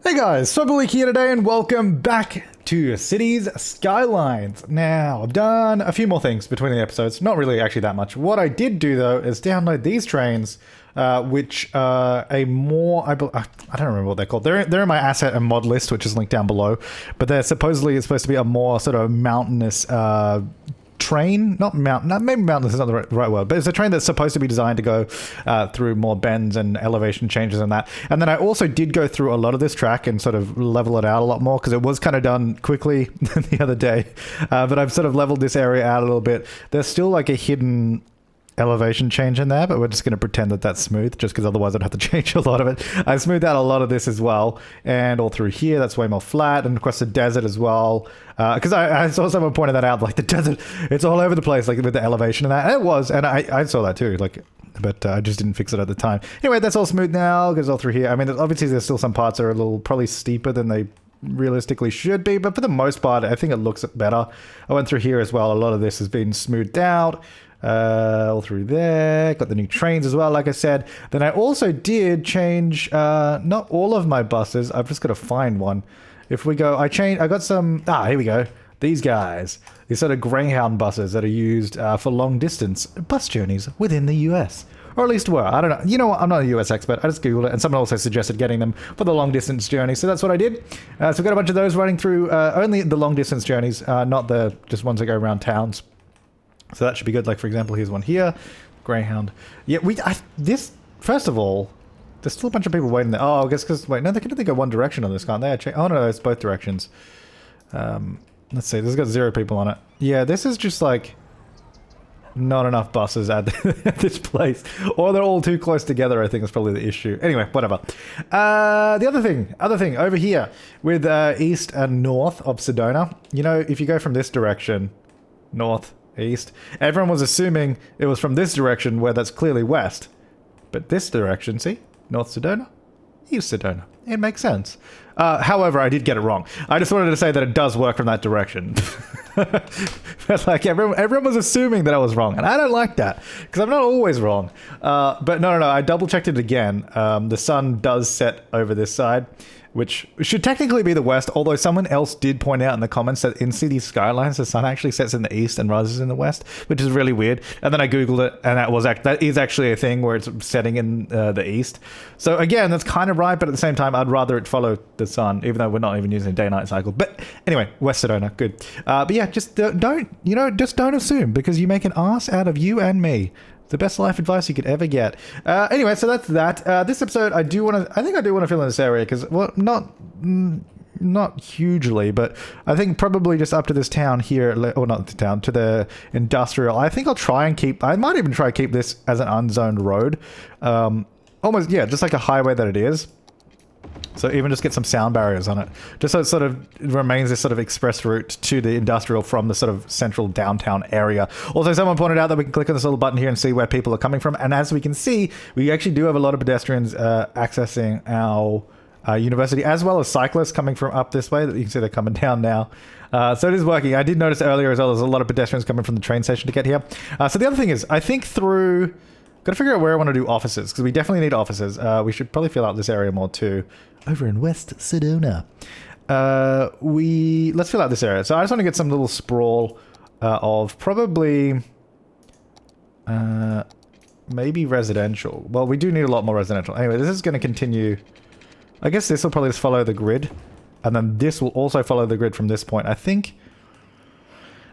Hey guys, Flabaliki here today and welcome back to Cities Skylines. Now, I've done a few more things between the episodes, not really actually that much. What I did do though is download these trains, which are a more, I don't remember what they're called. They're in my asset and mod list, which is linked down below, but they're supposedly supposed to be a more sort of mountainous train, maybe mountainous is not the right word, but it's a train that's supposed to be designed to go through more bends and elevation changes and that. And then I also did go through a lot of this track and sort of level it out a lot more because it was kind of done quickly the other day. But I've sort of leveled this area out a little bit. There's still like a hidden elevation change in there, but we're just going to pretend that that's smooth just because otherwise I'd have to change a lot of it. I smoothed out a lot of this as well, and all through here that's way more flat, and across the desert as well, because I saw someone pointed that out, like the desert, it's all over the place, like with the elevation and that, and it was, and I saw that too, like, but I just didn't fix it at the time. Anyway, that's all smooth now, goes all through here. I mean, obviously there's still some parts that are a little probably steeper than they realistically should be, but for the most part I think it looks better. I went through here as well. A lot of this has been smoothed out all through there. Got the new trains as well, like I said. Then I also did change not all of my buses. I've just got to find one. If we go, I got some, here we go, these guys, these sort of Greyhound buses that are used for long distance bus journeys within the US. Or at least were. I don't know. You know what? I'm not a US expert. I just Googled it, and someone also suggested getting them for the long distance journey. So that's what I did. So we've got a bunch of those running through only the long distance journeys, not the just ones that go around towns. So that should be good. Like, for example, here's one here. Greyhound. Yeah, this, first of all, there's still a bunch of people waiting there. Oh, I guess because, wait, no, they can only go one direction on this, can't they? Oh, no, it's both directions. Let's see. This has got 0 people on it. Yeah, this is just like not enough buses at this place. Or they're all too close together, I think is probably the issue. Anyway, whatever. The other thing over here with east and north of Sedona, you know, if you go from this direction, north, east, everyone was assuming it was from this direction where that's clearly west. But this direction, see? North Sedona, East Sedona. It makes sense. However, I did get it wrong. I just wanted to say that it does work from that direction. But like everyone was assuming that I was wrong, and I don't like that because I'm not always wrong. But no, I double checked it again. The sun does set over this side, which should technically be the west, although someone else did point out in the comments that in City Skylines, the sun actually sets in the east and rises in the west, which is really weird. And then I Googled it, and that is actually a thing where it's setting in the east. So again, that's kind of right, but at the same time, I'd rather it follow the sun, even though we're not even using a day-night cycle. But anyway, West Sedona, good. But yeah, just don't assume, because you make an ass out of you and me. The best life advice you could ever get. Anyway, so that's that. This episode, I think I do want to fill in this area because, well, not hugely, but I think probably just up to this town here, or not the town, to the industrial. I think I'll try and I might even try to keep this as an unzoned road. Almost, yeah, just like a highway that it is. So even just get some sound barriers on it, just so it sort of remains this sort of express route to the industrial from the sort of central downtown area. Also, someone pointed out that we can click on this little button here and see where people are coming from. And as we can see, we actually do have a lot of pedestrians accessing our university, as well as cyclists coming from up this way. That you can see they're coming down now. So it is working. I did notice earlier as well, there's a lot of pedestrians coming from the train station to get here. So the other thing is, I think got to figure out where I want to do offices, because we definitely need offices. We should probably fill out this area more too. Over in West Sedona. Let's fill out this area. So I just want to get some little sprawl of probably maybe residential. Well, we do need a lot more residential. Anyway, this is going to continue. I guess this will probably just follow the grid. And then this will also follow the grid from this point, I think.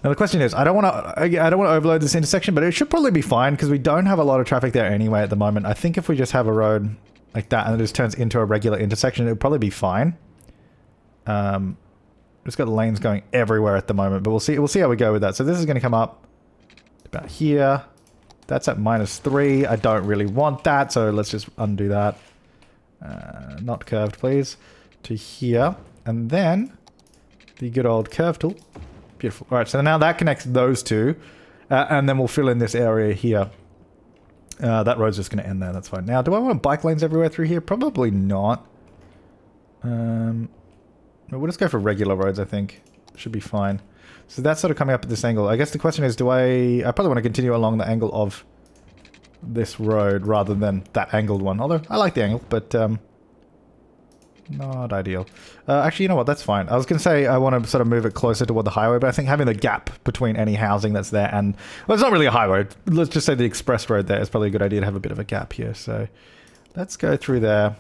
Now the question is, I don't want to overload this intersection, but it should probably be fine because we don't have a lot of traffic there anyway at the moment. I think if we just have a road like that and it just turns into a regular intersection, it would probably be fine. It's got lanes going everywhere at the moment, but we'll see how we go with that. So this is going to come up about here. That's at -3. I don't really want that, so let's just undo that. Not curved, please. To here, and then the good old curve tool. Beautiful. All right, so now that connects those two, and then we'll fill in this area here. That road's just going to end there. That's fine. Now, do I want bike lanes everywhere through here? Probably not. We'll just go for regular roads, I think. Should be fine. So that's sort of coming up at this angle. I guess the question is, I probably want to continue along the angle of this road rather than that angled one. Although, I like the angle, but Not ideal. Actually, you know what? That's fine. I was going to say I want to sort of move it closer toward the highway, but I think having the gap between any housing that's there and... Well, it's not really a highway. Let's just say the express road there is probably a good idea to have a bit of a gap here. So let's go through there.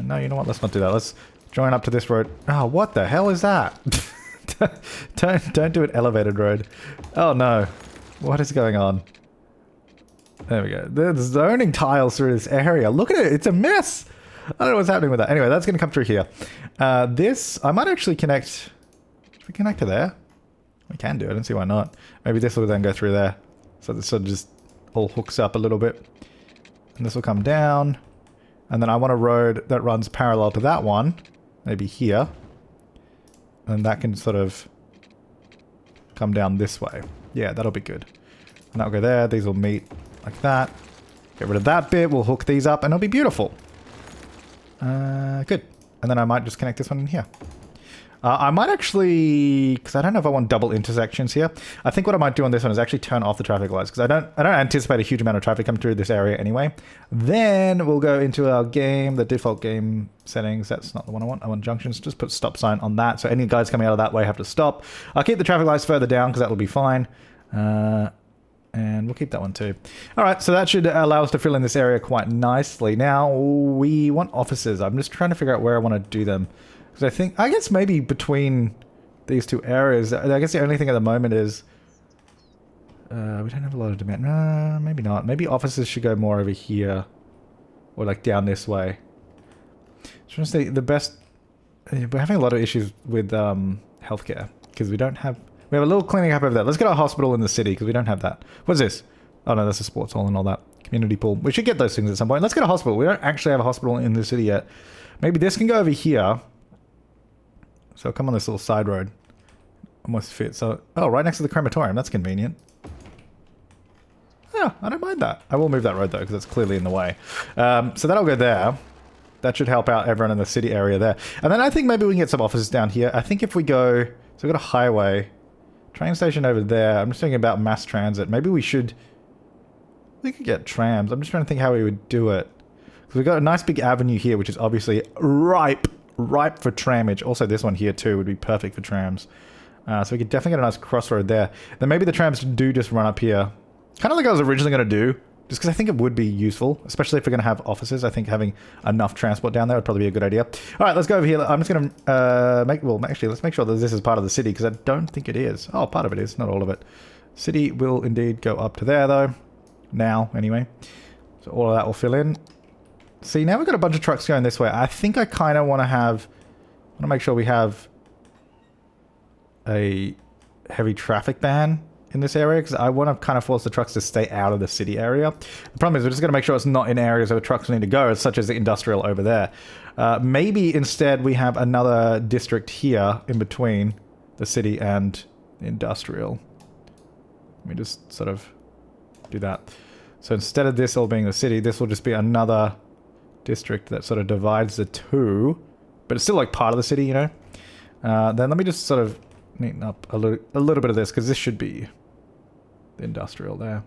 No, you know what? Let's not do that. Let's join up to this road. Oh, what the hell is that? Don't do an elevated road. Oh, no. What is going on? There we go. There's zoning tiles through this area. Look at it. It's a mess. I don't know what's happening with that. Anyway, that's going to come through here. This, I might actually connect... Should we connect to there? We can do it. I don't see why not. Maybe this will then go through there. So this sort of just all hooks up a little bit. And this will come down. And then I want a road that runs parallel to that one. Maybe here. And that can sort of come down this way. Yeah, that'll be good. And that'll go there. These will meet like that. Get rid of that bit. We'll hook these up and it'll be beautiful. Good. And then I might just connect this one in here. I might actually, because I don't know if I want double intersections here. I think what I might do on this one is actually turn off the traffic lights because I don't anticipate a huge amount of traffic coming through this area anyway. Then we'll go into our game, the default game settings. That's not the one I want. I want junctions. Just put stop sign on that. So any guys coming out of that way have to stop. I'll keep the traffic lights further down because that will be fine. And we'll keep that one too. All right, so that should allow us to fill in this area quite nicely. Now we want offices. I'm just trying to figure out where I want to do them. Because I guess maybe between these two areas, I guess the only thing at the moment is we don't have a lot of demand. Maybe not. Maybe offices should go more over here or like down this way. So I'm trying to say the best. We're having a lot of issues with healthcare because we don't have. We have a little cleaning up over there. Let's get our hospital in the city because we don't have that. What's this? Oh no, that's a sports hall and all that. Community pool. We should get those things at some point. Let's get a hospital. We don't actually have a hospital in the city yet. Maybe this can go over here. So come on this little side road. Almost fit. So, oh, right next to the crematorium. That's convenient. Yeah, I don't mind that. I will move that road though, because it's clearly in the way. So that'll go there. That should help out everyone in the city area there. And then I think maybe we can get some offices down here. I think if we go... So we've got a highway. Train station over there. I'm just thinking about mass transit. Maybe we should... We could get trams. I'm just trying to think how we would do it. Because we've got a nice big avenue here, which is obviously ripe for tramage. Also, this one here too would be perfect for trams. So we could definitely get a nice crossroad there. Then maybe the trams do just run up here. Kind of like I was originally going to do. Just because I think it would be useful. Especially if we're going to have offices. I think having enough transport down there would probably be a good idea. Alright, let's go over here. I'm just going to actually, let's make sure that this is part of the city. Because I don't think it is. Oh, part of it is. Not all of it. City will indeed go up to there though. Now, anyway. So all of that will fill in. See, now we've got a bunch of trucks going this way. I think I kind of want to make sure we have a heavy traffic ban in this area because I want to kind of force the trucks to stay out of the city area. The problem is we're just going to make sure it's not in areas where trucks need to go, such as the industrial over there. Maybe instead we have another district here in between the city and the industrial. Let me just sort of do that. So instead of this all being the city, this will just be another district that sort of divides the two, but it's still like part of the city, you know. Then let me just sort of neaten up a little bit of this because this should be the industrial there,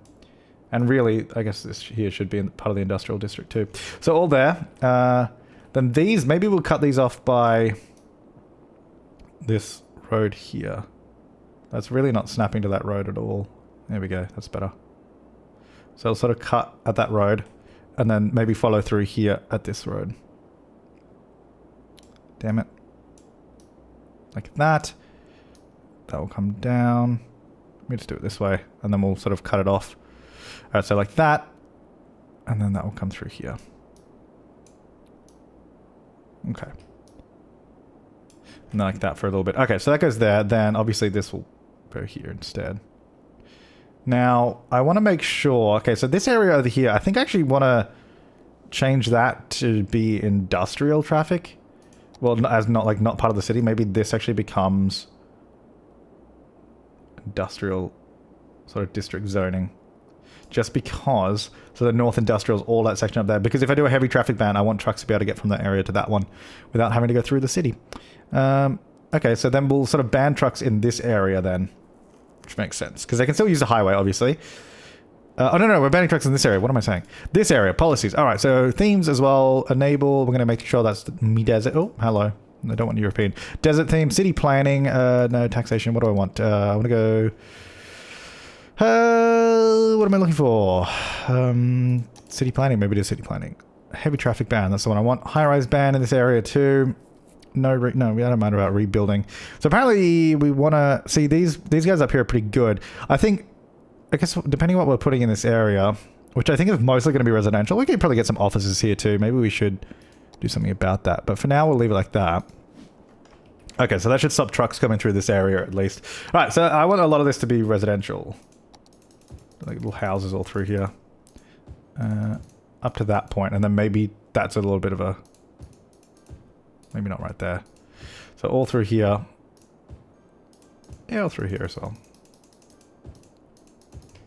and really I guess this here should be part of the industrial district too. So all there. Then these, maybe we'll cut these off by this road here. That's really not snapping to that road at all. There we go. That's better. So I'll sort of cut at that road. And then maybe follow through here at this road. Damn it. Like that. That will come down. Let me just do it this way. And then we'll sort of cut it off. Alright, so like that. And then that will come through here. Okay. And like that for a little bit. Okay, so that goes there. Then obviously this will go here instead. Now, I want to make sure... Okay, so this area over here, I think I actually want to change that to be industrial traffic. Well, as not part of the city. Maybe this actually becomes industrial sort of district zoning. Just because... So the North Industrial is all that section up there. Because if I do a heavy traffic ban, I want trucks to be able to get from that area to that one without having to go through the city. Okay, so then we'll sort of ban trucks in this area then. Which makes sense, because they can still use the highway, obviously. Oh, no, we're banning trucks in this area. What am I saying? This area, policies. All right, so themes as well. Enable. We're going to make sure that's me desert. Oh, hello. I don't want European. Desert theme, city planning. No, taxation. What do I want? I want to go... what am I looking for? City planning. Maybe it is city planning. Heavy traffic ban. That's the one I want. High-rise ban in this area too. No, we don't mind about rebuilding. So apparently we want to... See, these guys up here are pretty good. I guess depending on what we're putting in this area, which I think is mostly going to be residential, we could probably get some offices here too. Maybe we should do something about that. But for now, we'll leave it like that. Okay, so that should stop trucks coming through this area at least. All right, so I want a lot of this to be residential. Like little houses all through here. Up to that point, and then maybe that's a little bit of a... Maybe not right there. So all through here. Yeah, all through here as well.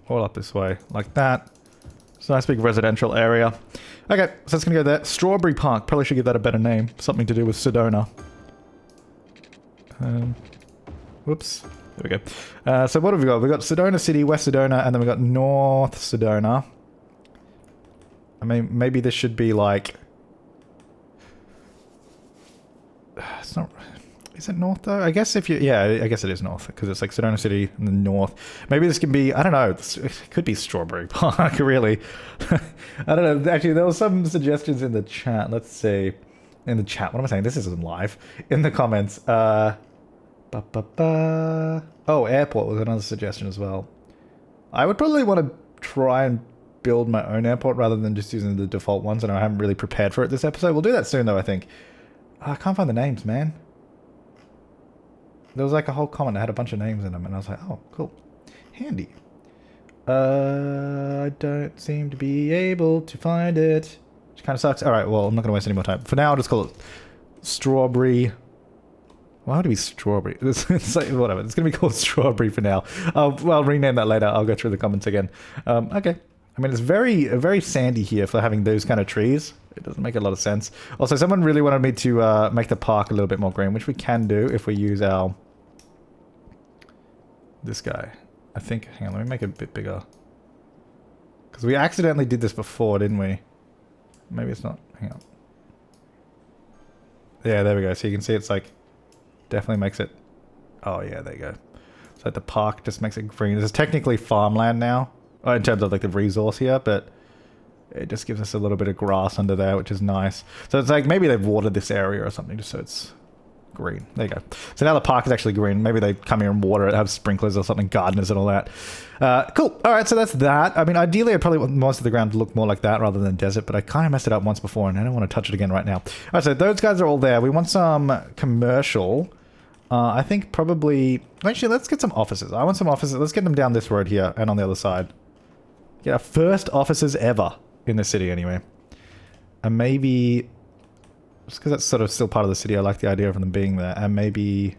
All up this way, like that. It's a nice big residential area. Okay, so it's gonna go there. Strawberry Park. Probably should give that a better name. Something to do with Sedona. Whoops. There we go. So what have we got? We've got Sedona City, West Sedona, and then we've got North Sedona. I mean, maybe this should be like... It's not... Is it north though? I guess if you... Yeah, I guess it is north, because it's like Sedona City in the north. Maybe this can be... I don't know. It could be Strawberry Park, really. I don't know. Actually, there were some suggestions in the chat. Let's see. In the chat. What am I saying? This isn't live. In the comments. Oh, airport was another suggestion as well. I would probably want to try and build my own airport rather than just using the default ones. I know I haven't really prepared for it this episode. We'll do that soon, though, I think. I can't find the names, man. There was like a whole comment that had a bunch of names in them, and I was like, oh, cool. Handy. I don't seem to be able to find it. Which kind of sucks. Alright, well, I'm not going to waste any more time. For now, I'll just call it Strawberry. Why would it be Strawberry? It's like, whatever. It's going to be called Strawberry for now. I'll rename that later. I'll go through the comments again. Okay. I mean, it's very sandy here for having those kind of trees. It doesn't make a lot of sense. Also, someone really wanted me to make the park a little bit more green, which we can do if we use our... This guy. I think... Hang on, let me make it a bit bigger. Because we accidentally did this before, didn't we? Maybe it's not... Hang on. Yeah, there we go. So you can see it's like... Definitely makes it... Oh, yeah, there you go. So the park just makes it green. This is technically farmland now. In terms of like the resource here, but... It just gives us a little bit of grass under there, which is nice. So it's like maybe they've watered this area or something just so it's green. There you go. So now the park is actually green. Maybe they come here and water it, have sprinklers or something, gardeners and all that. Cool. All right, so that's that. I mean, ideally, I probably want most of the ground to look more like that rather than desert, but I kind of messed it up once before and I don't want to touch it again right now. All right, so those guys are all there. We want some commercial. I think probably... Actually, let's get some offices. I want some offices. Let's get them down this road here and on the other side. Get our first offices ever. In the city, anyway. And maybe... Just because that's sort of still part of the city, I like the idea of them being there. And maybe...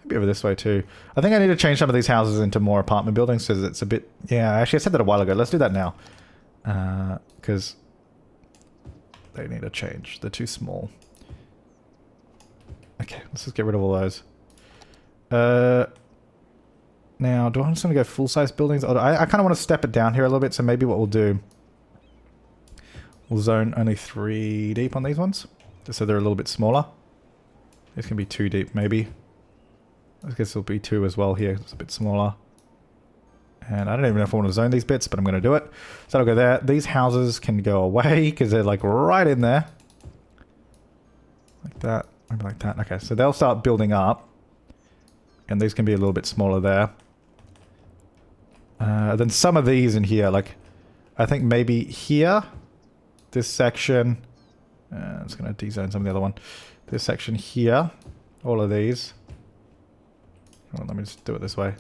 Maybe over this way, too. I think I need to change some of these houses into more apartment buildings, because it's a bit... Yeah, actually, I said that a while ago. Let's do that now. Because... They need a change. They're too small. Okay, let's just get rid of all those. Now, do I just want to go full-size buildings? I kind of want to step it down here a little bit, so maybe what we'll do... We'll zone only 3 deep on these ones, just so they're a little bit smaller. This can be 2 deep, maybe. I guess it'll be 2 as well here. It's a bit smaller. And I don't even know if I want to zone these bits, but I'm going to do it. So that'll go there. These houses can go away because they're like right in there. Like that. Maybe like that. Okay, so they'll start building up. And these can be a little bit smaller there. Then some of these in here, like I think maybe here... This section, I'm just going to dezone some of the other one. This section here, all of these. Well, let me just do it this way.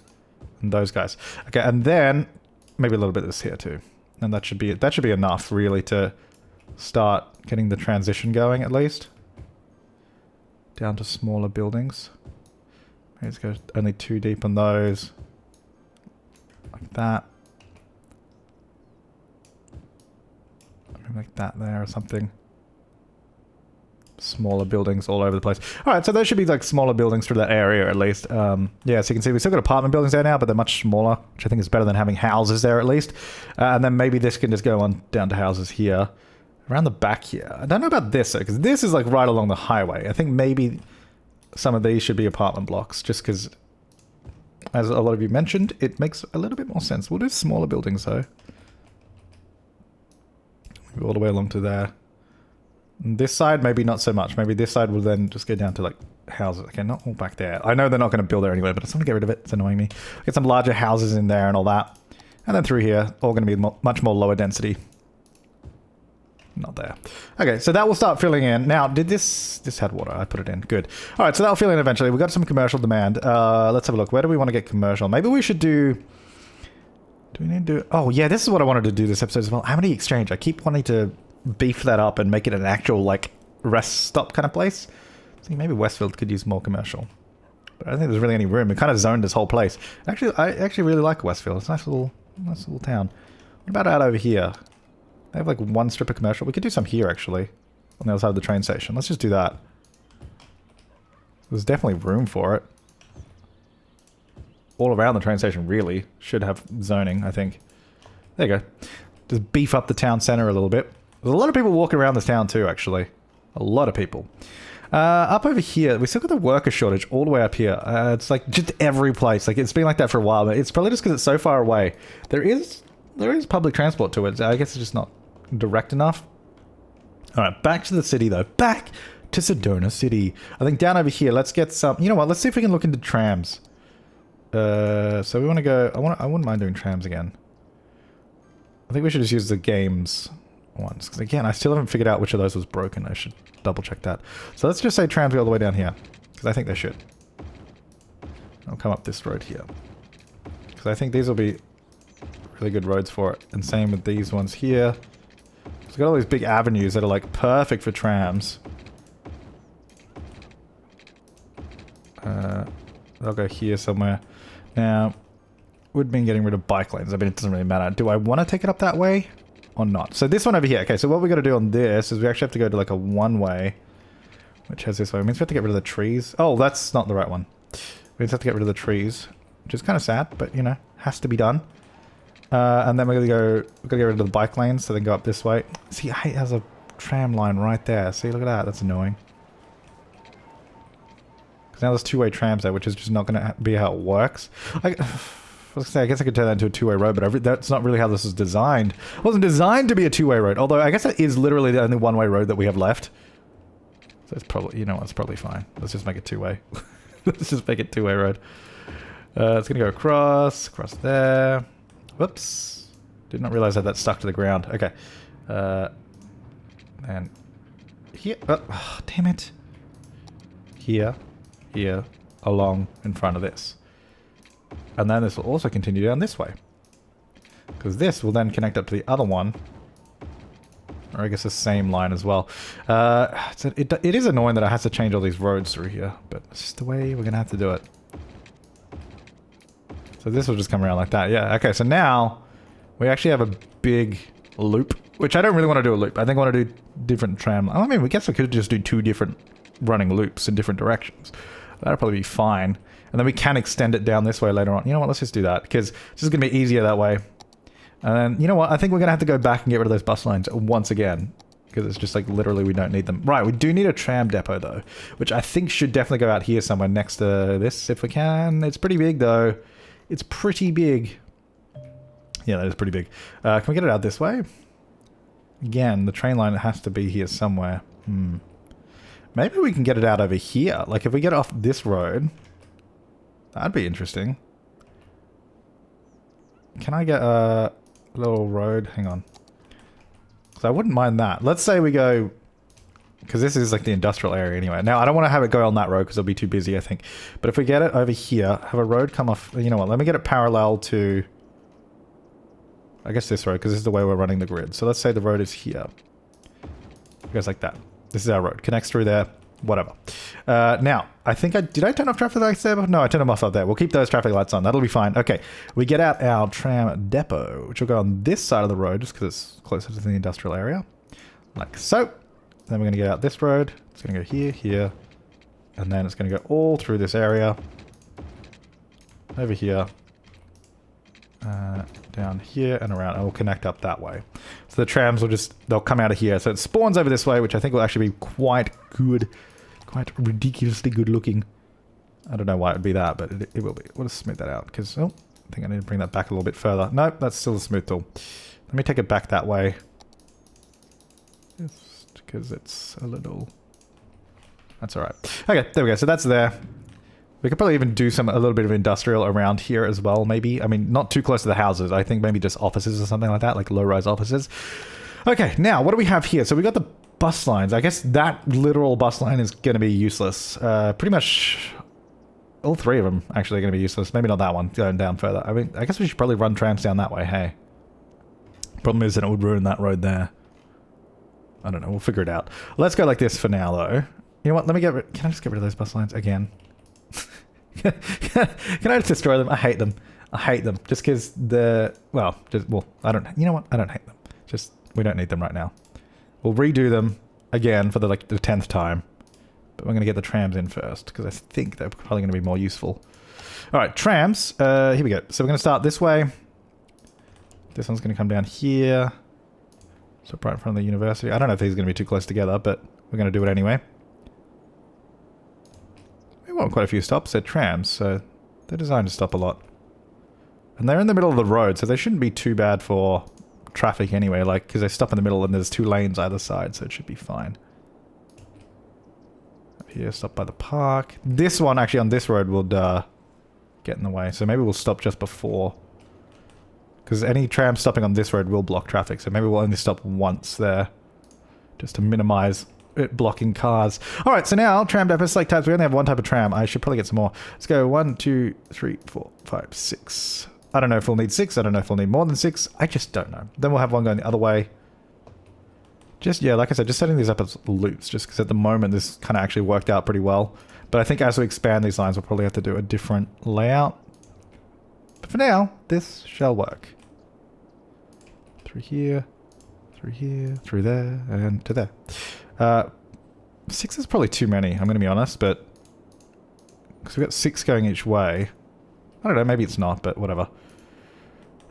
And those guys. Okay, and then maybe a little bit of this here too. And that should be enough really to start getting the transition going at least. Down to smaller buildings. Maybe let's go only 2 deep on those. Like that. Like that there or something. Smaller buildings all over the place. All right, so there should be like smaller buildings through that area at least. Yeah, so you can see we've still got apartment buildings there now, but they're much smaller, which I think is better than having houses there at least. And then maybe this can just go on down to houses here. Around the back here. I don't know about this though, because this is like right along the highway. I think maybe some of these should be apartment blocks, just because, as a lot of you mentioned, it makes a little bit more sense. We'll do smaller buildings though. All the way along to there. And this side, maybe not so much. Maybe this side will then just go down to like houses. Okay, not all back there. I know they're not going to build there anyway, but I just want to get rid of it. It's annoying me. Get some larger houses in there and all that. And then through here, all going to be much more lower density. Not there. Okay, so that will start filling in. Now, did this had water. I put it in. Good. All right, so that'll fill in eventually. We've got some commercial demand. Let's have a look. Where do we want to get commercial? Maybe we should do... Do we need to do... Oh, yeah, this is what I wanted to do this episode as well. Amity Exchange. I keep wanting to beef that up and make it an actual, like, rest stop kind of place. See, maybe Westfield could use more commercial. But I don't think there's really any room. It kind of zoned this whole place. Actually, I actually really like Westfield. It's a nice little town. What about out over here? They have, like, one strip of commercial. We could do some here, actually. On the other side of the train station. Let's just do that. There's definitely room for it. All around the train station, really, should have zoning, I think. There you go. Just beef up the town center a little bit. There's a lot of people walking around this town too, actually. A lot of people. Up over here, we still got the worker shortage all the way up here. It's like just every place. Like, it's been like that for a while, but it's probably just because it's so far away. There is public transport to it. I guess it's just not direct enough. All right, back to the city though. Back to Sedona City. I think down over here, let's get some... You know what? Let's see if we can look into trams. So we want to go... I wouldn't mind doing trams again. I think we should just use the games ones. Because again, I still haven't figured out which of those was broken. I should double check that. So let's just say trams go all the way down here. Because I think they should. I'll come up this road here. Because I think these will be really good roads for it. And same with these ones here. So we've got all these big avenues that are like perfect for trams. They'll go here somewhere. Now, we've been getting rid of bike lanes. I mean, it doesn't really matter. Do I want to take it up that way or not? So this one over here. Okay, so what we got to do on this is we actually have to go to like a one-way, which has this way. It means we have to get rid of the trees. Oh, that's not the right one. We just have to get rid of the trees, which is kind of sad, but you know, has to be done. And then we're gonna get rid of the bike lanes, so then go up this way. See, it has a tram line right there. See, look at that. That's annoying. Because now there's two-way trams there, which is just not going to be how it works. I guess I could turn that into a two-way road, but that's not really how this is designed. It wasn't designed to be a two-way road, although I guess it is literally the only one-way road that we have left. So it's probably, you know, it's probably fine. Let's just make it two-way. Let's just make it two-way road. It's going to go across there. Whoops. Did not realize that that stuck to the ground. Okay. And here. Oh, damn it. Here, along in front of this. And then this will also continue down this way. Because this will then connect up to the other one. Or I guess the same line as well. It is annoying that I have to change all these roads through here. But it's just the way we're going to have to do it. So this will just come around like that. Yeah, okay, so now we actually have a big loop. Which I don't really want to do a loop. I think I want to do different tram. I mean, we guess we could just do two different running loops in different directions. That'll probably be fine. And then we can extend it down this way later on. You know what, let's just do that. Because it's just going to be easier that way. And then, you know what, I think we're going to have to go back and get rid of those bus lines once again. Because it's just like, literally, we don't need them. Right, we do need a tram depot, though. Which I think should definitely go out here somewhere next to this, if we can. It's pretty big, though. It's pretty big. Yeah, that is pretty big. Can we get it out this way? Again, the train line has to be here somewhere. Maybe we can get it out over here. Like, if we get off this road, that'd be interesting. Can I get a little road? Hang on. Because I wouldn't mind that. Let's say we go... Because this is like the industrial area anyway. Now, I don't want to have it go on that road because it'll be too busy, I think. But if we get it over here, have a road come off... You know what? Let me get it parallel to... I guess this road, because this is the way we're running the grid. So let's say the road is here. It goes like that. This is our road. Connects through there. Whatever. Now, I think did I turn off traffic lights there? No, I turned them off up there. We'll keep those traffic lights on. That'll be fine. Okay. We get out our tram depot, which will go on this side of the road, just because it's closer to the industrial area. Like so. Then we're going to get out this road. It's going to go here, here, and then it's going to go all through this area. Over here. Down here and around, and we'll connect up that way. So the trams will just, they'll come out of here. So it spawns over this way, which I think will actually be quite good. Quite ridiculously good looking. I don't know why it would be that, but it will be. We'll just smooth that out, because, oh, I think I need to bring that back a little bit further. Nope, that's still a smooth tool. Let me take it back that way. Just because it's a little... That's alright. Okay, there we go. So that's there. We could probably even do a little bit of industrial around here as well, maybe. I mean, not too close to the houses. I think maybe just offices or something like that, like low-rise offices. Okay, now, what do we have here? So we got the bus lines. I guess that literal bus line is going to be useless. Pretty much all three of them actually are going to be useless. Maybe not that one, going down further. I mean, I guess we should probably run trams down that way, hey. Problem is that it would ruin that road there. I don't know, we'll figure it out. Let's go like this for now, though. You know what, let me get rid... Can I just get rid of those bus lines again? Can I just destroy them? I hate them. I hate them. Just because well, I don't... You know what? I don't hate them. Just, we don't need them right now. We'll redo them again for the 10th time. But we're going to get the trams in first, because I think they're probably going to be more useful. Alright, trams. Here we go. So we're going to start this way. This one's going to come down here. So right in front of the university. I don't know if these are going to be too close together, but we're going to do it anyway. We want quite a few stops. They're trams, so they're designed to stop a lot. And they're in the middle of the road, so they shouldn't be too bad for traffic anyway, like, because they stop in the middle and there's 2 lanes either side, so it should be fine. Up here, stop by the park. This one, actually, on this road would get in the way, so maybe we'll stop just before. Because any tram stopping on this road will block traffic, so maybe we'll only stop once there. Just to minimize it blocking cars. Alright, so now, tram depot select types. We only have one type of tram. I should probably get some more. Let's go 1, 2, 3, 4, 5, 6. I don't know if we'll need 6. I don't know if we'll need more than 6. I just don't know. Then we'll have one going the other way. Just, yeah, like I said, just setting these up as loops, just because at the moment this kind of actually worked out pretty well. But I think as we expand these lines, we'll probably have to do a different layout. But for now, this shall work. Through here, through there, and to there. 6 is probably too many, I'm going to be honest, but... Because we've got 6 going each way. I don't know, maybe it's not, but whatever.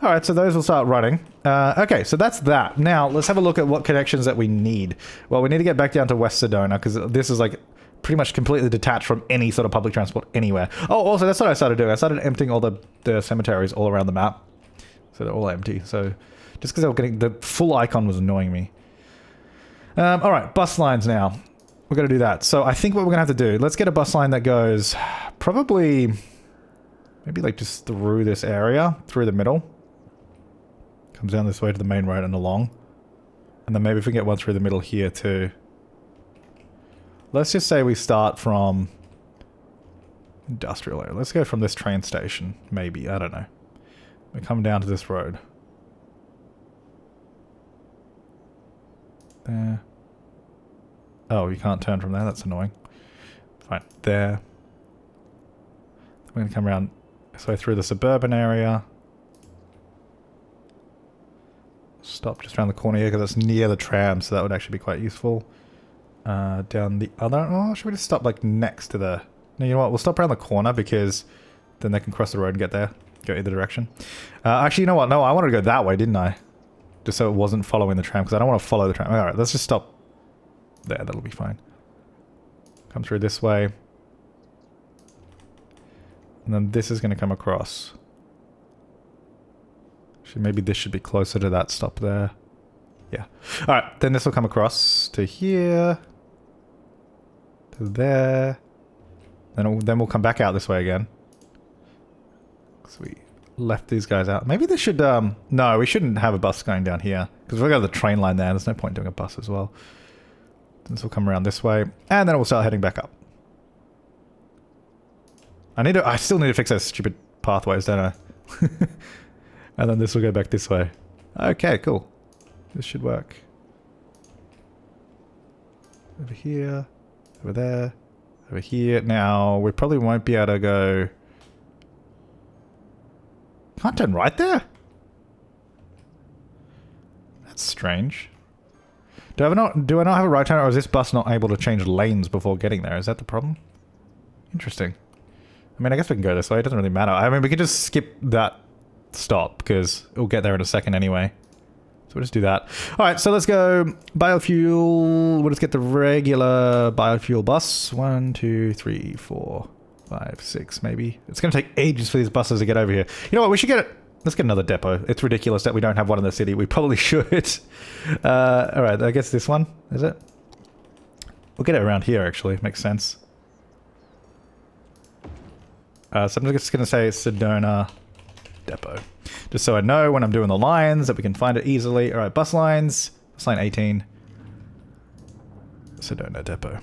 Alright, so those will start running. Okay, so that's that. Now, let's have a look at what connections that we need. Well, we need to get back down to West Sedona, because this is like pretty much completely detached from any sort of public transport anywhere. Oh, also, that's what I started doing. I started emptying all the cemeteries all around the map. So they're all empty, so... Just because they were getting... The full icon was annoying me. Alright, bus lines now. We're going to do that. So I think what we're going to have to do... Let's get a bus line that goes... Probably... Maybe like just through this area. Through the middle. Comes down this way to the main road and along. And then maybe if we get one through the middle here too. Let's just say we start from... Industrial area. Let's go from this train station. Maybe. I don't know. We come down to this road. There. Oh, you can't turn from there. That's annoying. Fine. There. We're going to come around this way through the suburban area. Stop just around the corner here because it's near the tram, so that would actually be quite useful. Down the other... Oh, should we just stop like next to the... No, you know what? We'll stop around the corner because then they can cross the road and get there. Go either direction. Actually, you know what? No, I wanted to go that way, didn't I? Just so it wasn't following the tram, because I don't want to follow the tram. Alright, let's just stop there. That'll be fine. Come through this way. And then this is going to come across. Actually, maybe this should be closer to that stop there. Yeah. Alright, then this will come across to here. To there. Then we'll come back out this way again. Sweet. Left these guys out. Maybe they should, no, we shouldn't have a bus going down here. Because we've got the train line there. There's no point doing a bus as well. This will come around this way. And then we'll start heading back up. I still need to fix those stupid pathways, don't I? And then this will go back this way. Okay, cool. This should work. Over here. Over there. Over here. Now, we probably won't be able to go... Can't turn right there? That's strange. Do I not have a right turn, or is this bus not able to change lanes before getting there? Is that the problem? Interesting. I mean, I guess we can go this way. It doesn't really matter. I mean, we can just skip that stop because it'll get there in a second anyway. So we'll just do that. All right, so let's go biofuel. We'll just get the regular biofuel bus. 1, 2, 3, 4, 5, 6, maybe. It's going to take ages for these buses to get over here. You know what? We should get it. Let's get another depot. It's ridiculous that we don't have one in the city. We probably should. All right, I guess this one, is it? We'll get it around here, actually. Makes sense. So I'm just going to say Sedona Depot. Just so I know when I'm doing the lines that we can find it easily. All right, bus lines. Bus line 18. Sedona Depot.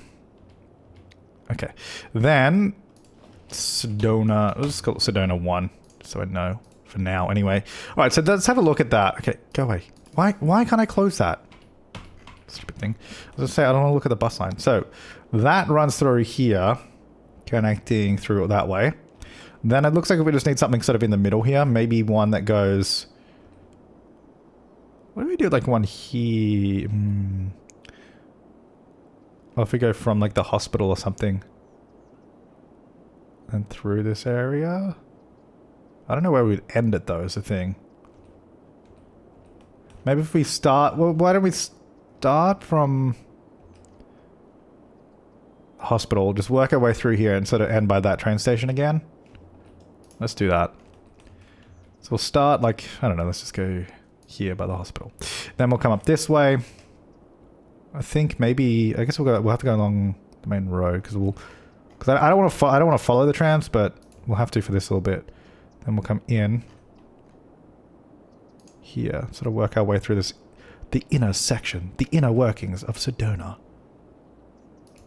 Okay. Then, Sedona. Let's just call it Sedona 1. So I know. For now, anyway. All right, so let's have a look at that. Okay, go away. Why can't I close that? Stupid thing. I was going to say, I don't want to look at the bus line. So, that runs through here. Connecting through that way. Then it looks like we just need something sort of in the middle here. Maybe one that goes... What do we do like one here? Or if we go from like the hospital or something. And through this area? I don't know where we'd end it though is the thing. Maybe if we start... Well, why don't we start from... hospital, just work our way through here and sort of end by that train station again. Let's do that. So we'll start like, I don't know, let's just go here by the hospital. Then we'll come up this way. I think maybe, I guess we'll have to go along the main road because I don't want to follow the trams, but we'll have to for this little bit. Then we'll come in here, sort of work our way through this, the inner section, the inner workings of Sedona.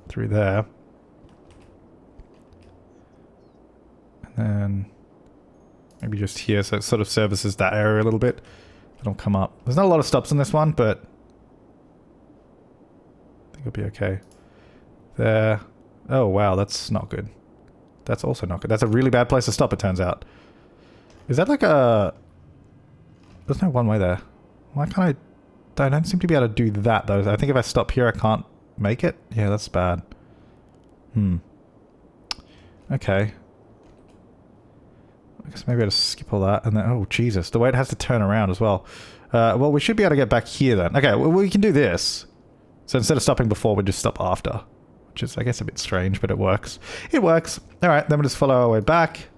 Through there. And then maybe just here, so it sort of services that area a little bit. It'll come up. There's not a lot of stops on this one, but I think it'll be okay. There. Oh wow, that's not good. That's also not good. That's a really bad place to stop, it turns out. Is that like a... There's no one way there. Why can't I don't seem to be able to do that though. I think if I stop here I can't make it? Yeah, that's bad. Okay. I guess maybe I'll just skip all that and then... Oh, Jesus. The way it has to turn around as well. Well, we should be able to get back here then. Okay, well, we can do this. So instead of stopping before, we just stop after. Which is, I guess, a bit strange, but it works. It works. Alright, then we'll just follow our way back.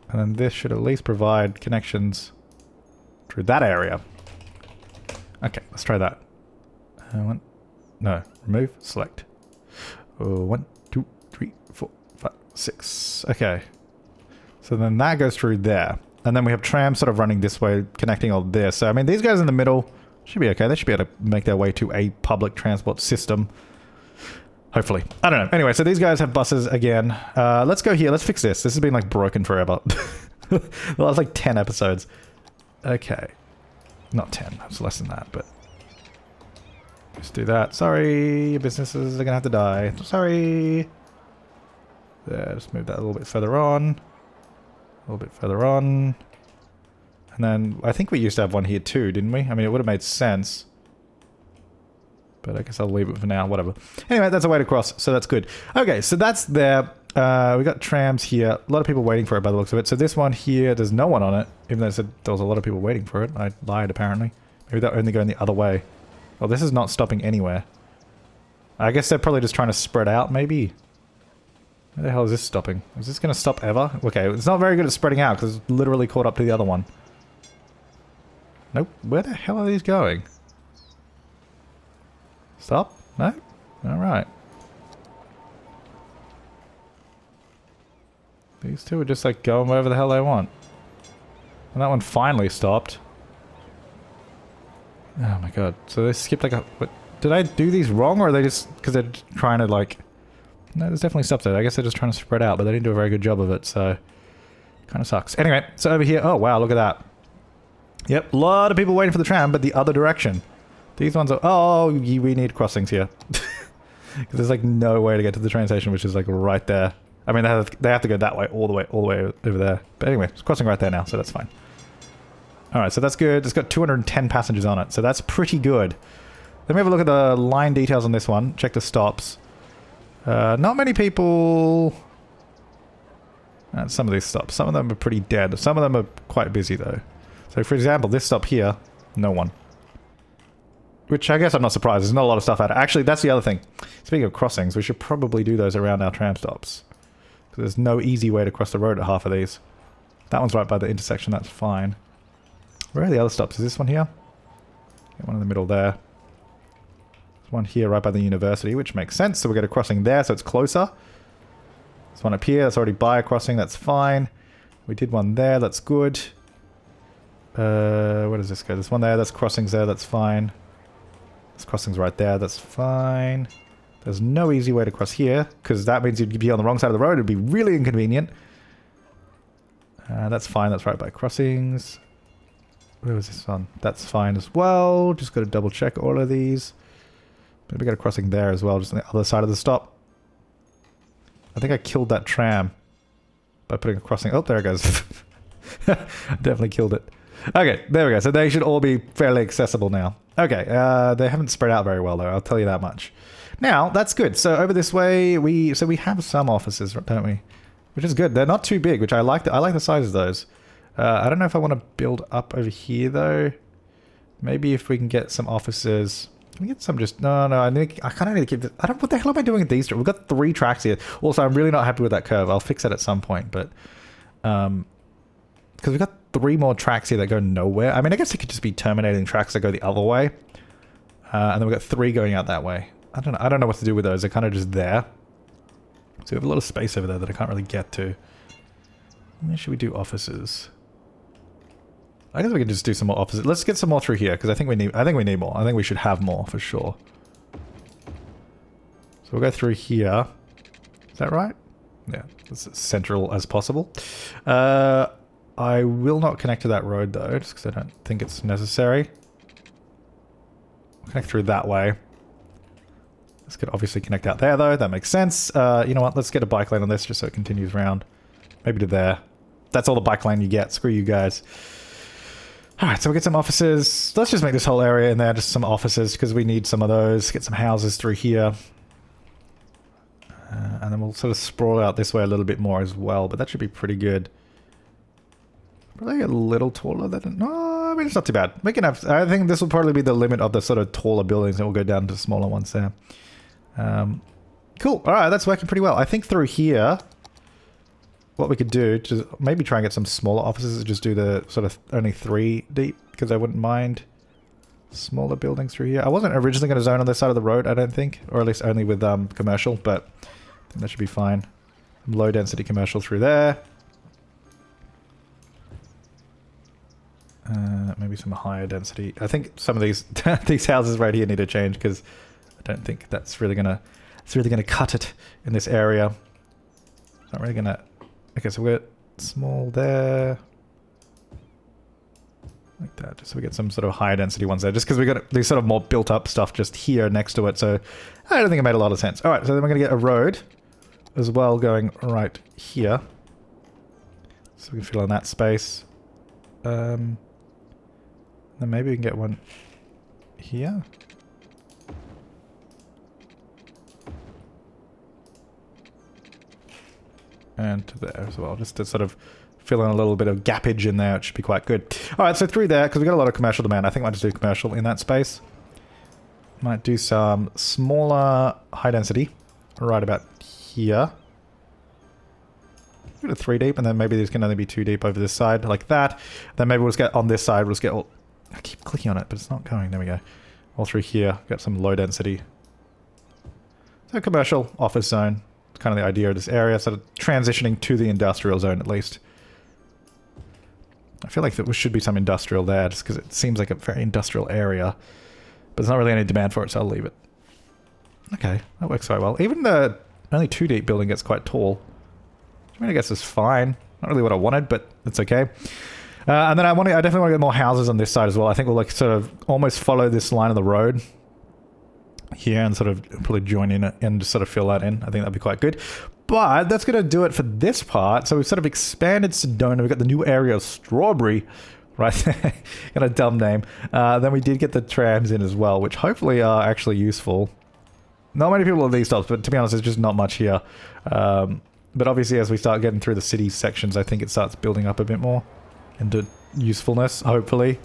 And then this should at least provide connections through that area. Okay, let's try that. Remove, select. 1, 2, 3, 4, 5, 6. Okay. So then that goes through there. And then we have trams sort of running this way, connecting all this. So, I mean, these guys in the middle should be okay. They should be able to make their way to a public transport system. Hopefully. I don't know. Anyway, so these guys have buses again. Let's go here. Let's fix this. This has been, like, broken forever. The last, like, 10 episodes. Okay. Not 10. It's less than that, but... Just do that. Sorry, your businesses are gonna have to die. Sorry. There, just move that a little bit further on. A little bit further on. And then, I think we used to have one here too, didn't we? I mean, it would have made sense. But I guess I'll leave it for now, whatever. Anyway, that's a way to cross, so that's good. Okay, so that's there. We got trams here. A lot of people waiting for it by the looks of it. So this one here, there's no one on it. Even though it said there was a lot of people waiting for it. I lied, apparently. Maybe they're only going the other way. Well, this is not stopping anywhere. I guess they're probably just trying to spread out, maybe. Where the hell is this stopping? Is this going to stop ever? Okay, it's not very good at spreading out because it's literally caught up to the other one. Nope. Where the hell are these going? Stop? No? Alright. These two are just like going wherever the hell they want. And that one finally stopped. Oh my god. So they skipped like a... What, did I do these wrong or are they just... Because they're trying to like... No, there's definitely stuff there. I guess they're just trying to spread out, but they didn't do a very good job of it, so... Kind of sucks. Anyway, so over here... Oh wow, look at that. Yep, a lot of people waiting for the tram, but the other direction. These ones are... Oh, we need crossings here. Because there's like no way to get to the train station, which is like right there. I mean, they have to go that way, all the way over there. But anyway, it's crossing right there now, so that's fine. Alright, so that's good. It's got 210 passengers on it, so that's pretty good. Let me have a look at the line details on this one. Check the stops. Not many people... some of these stops. Some of them are pretty dead. Some of them are quite busy though. So for example, this stop here, no one. Which I guess I'm not surprised. There's not a lot of stuff out. Actually, that's the other thing. Speaking of crossings, we should probably do those around our tram stops. Because there's no easy way to cross the road at half of these. That one's right by the intersection, that's fine. Where are the other stops? Is this one here? Get one in the middle there. There's one here right by the university, which makes sense. So we'll get a crossing there, so it's closer. There's one up here, that's already by a crossing, that's fine. We did one there, that's good. Where does this go? There's one there, that's crossings there, that's fine. There's crossings right there, that's fine. There's no easy way to cross here, because that means you'd be on the wrong side of the road. It'd be really inconvenient. That's fine, that's right by crossings. Where was this one? That's fine as well. Just got to double check all of these. Maybe got a crossing there as well, just on the other side of the stop. I think I killed that tram by putting a crossing. Oh, there it goes. Definitely killed it. Okay, there we go. So they should all be fairly accessible now. Okay, they haven't spread out very well though, I'll tell you that much. Now, that's good. So over this way, we have some offices, don't we? Which is good. They're not too big, which I like. I like the size of those. I don't know if I want to build up over here though. Maybe if we can get some offices. Can we get some just... No, I kind of need to keep this... What the hell am I doing with these? We've got 3 tracks here. Also, I'm really not happy with that curve. I'll fix that at some point, but... because we've got 3 more tracks here that go nowhere. I mean, I guess it could just be terminating tracks that go the other way. And then we've got 3 going out that way. I don't know what to do with those. They're kind of just there. So we have a lot of space over there that I can't really get to. Where should we do offices? I guess we can just do some more offices. Let's get some more through here because I think we need more. I think we should have more for sure. So we'll go through here. Is that right? Yeah, as central as possible. I will not connect to that road though, just because I don't think it's necessary. We'll connect through that way. This could obviously connect out there though, that makes sense. You know what, let's get a bike lane on this just so it continues around. Maybe to there. That's all the bike lane you get, screw you guys. Alright, so we'll get some offices. Let's just make this whole area in there just some offices because we need some of those. Get some houses through here. And then we'll sort of sprawl out this way a little bit more as well, but that should be pretty good. Probably a little taller than... No, I mean, it's not too bad. We can have... I think this will probably be the limit of the sort of taller buildings and we'll go down to smaller ones there. Cool. Alright, that's working pretty well. I think through here... What we could do, just maybe try and get some smaller offices and just do the sort of only 3 deep, because I wouldn't mind smaller buildings through here. I wasn't originally going to zone on this side of the road, I don't think, or at least only with commercial, but I think that should be fine. Some low density commercial through there. Maybe some higher density. I think some of these these houses right here need to change because I don't think that's really gonna cut it in this area. It's not really gonna. Okay, so we got small there. Like that, just so we get some sort of higher density ones there. Just because we got these sort of more built up stuff just here next to it. So I don't think it made a lot of sense. Alright, so then we're going to get a road as well going right here. So we can fill in that space. Then maybe we can get one here. And to there as well, just to sort of fill in a little bit of gappage in there. It should be quite good. Alright, so through there, because we've got a lot of commercial demand, I think I might just do commercial in that space. Might do some smaller high density right about here. Go to 3 deep, and then maybe these can only be 2 deep over this side, like that. Then maybe we'll just get on this side, we'll just get all... I keep clicking on it, but it's not going. There we go. All through here, got some low density. So commercial, office zone. Kind of the idea of this area, sort of transitioning to the industrial zone at least. I feel like there should be some industrial there just because it seems like a very industrial area, but there's not really any demand for it, so I'll leave it. Okay, that works quite well. Even the only 2 deep building gets quite tall. I mean, I guess it's fine. Not really what I wanted, but it's okay. And then I definitely want to get more houses on this side as well. I think we'll like sort of almost follow this line of the road here and sort of probably join in it and just sort of fill that in. I think that'd be quite good. But that's going to do it for this part. So we've sort of expanded Sedona. We've got the new area of Strawberry right there. Got a dumb name. Then we did get the trams in as well, which hopefully are actually useful. Not many people at these stops, but to be honest, there's just not much here. But obviously, as we start getting through the city sections, I think it starts building up a bit more into usefulness, hopefully.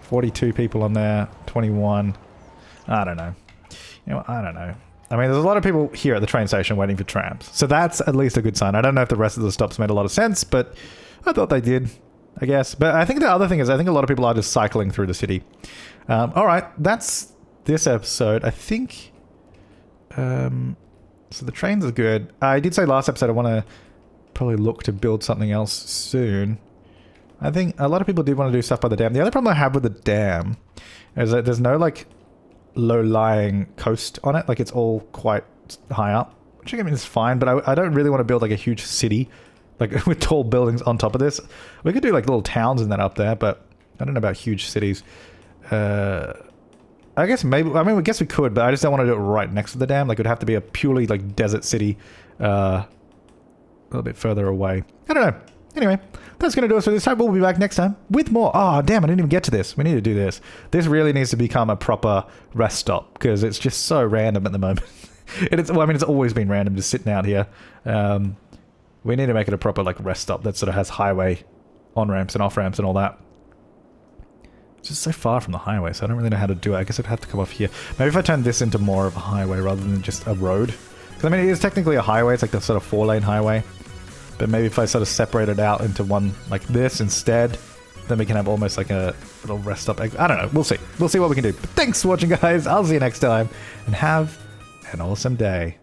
42 people on there, 21. I don't know. You know, I don't know. I mean, there's a lot of people here at the train station waiting for trams. So that's at least a good sign. I don't know if the rest of the stops made a lot of sense, but I thought they did, I guess. But I think the other thing is I think a lot of people are just cycling through the city. All right, that's this episode. I think... so the trains are good. I did say last episode I want to probably look to build something else soon. I think a lot of people did want to do stuff by the dam. The other problem I have with the dam is that there's no, like, low-lying coast on it. Like, it's all quite high up. Which, I mean, is fine, but I don't really want to build, like, a huge city, like, with tall buildings on top of this. We could do, like, little towns and that up there, but I don't know about huge cities. I guess maybe, I mean, I guess we could, but I just don't want to do it right next to the dam. Like, it would have to be a purely, like, desert city, a little bit further away. I don't know. Anyway, that's going to do us for this time. We'll be back next time with more. Oh, damn, I didn't even get to this. We need to do this. This really needs to become a proper rest stop, because it's just so random at the moment. Well, I mean, it's always been random, just sitting out here. We need to make it a proper, like, rest stop that sort of has highway on-ramps and off-ramps and all that. It's just so far from the highway, so I don't really know how to do it. I guess I'd have to come off here. Maybe if I turn this into more of a highway rather than just a road. Because, I mean, it is technically a highway. It's like the sort of 4-lane highway. But maybe if I sort of separate it out into one like this instead, then we can have almost like a little rest stop. I don't know. We'll see. We'll see what we can do. But thanks for watching, guys. I'll see you next time. And have an awesome day.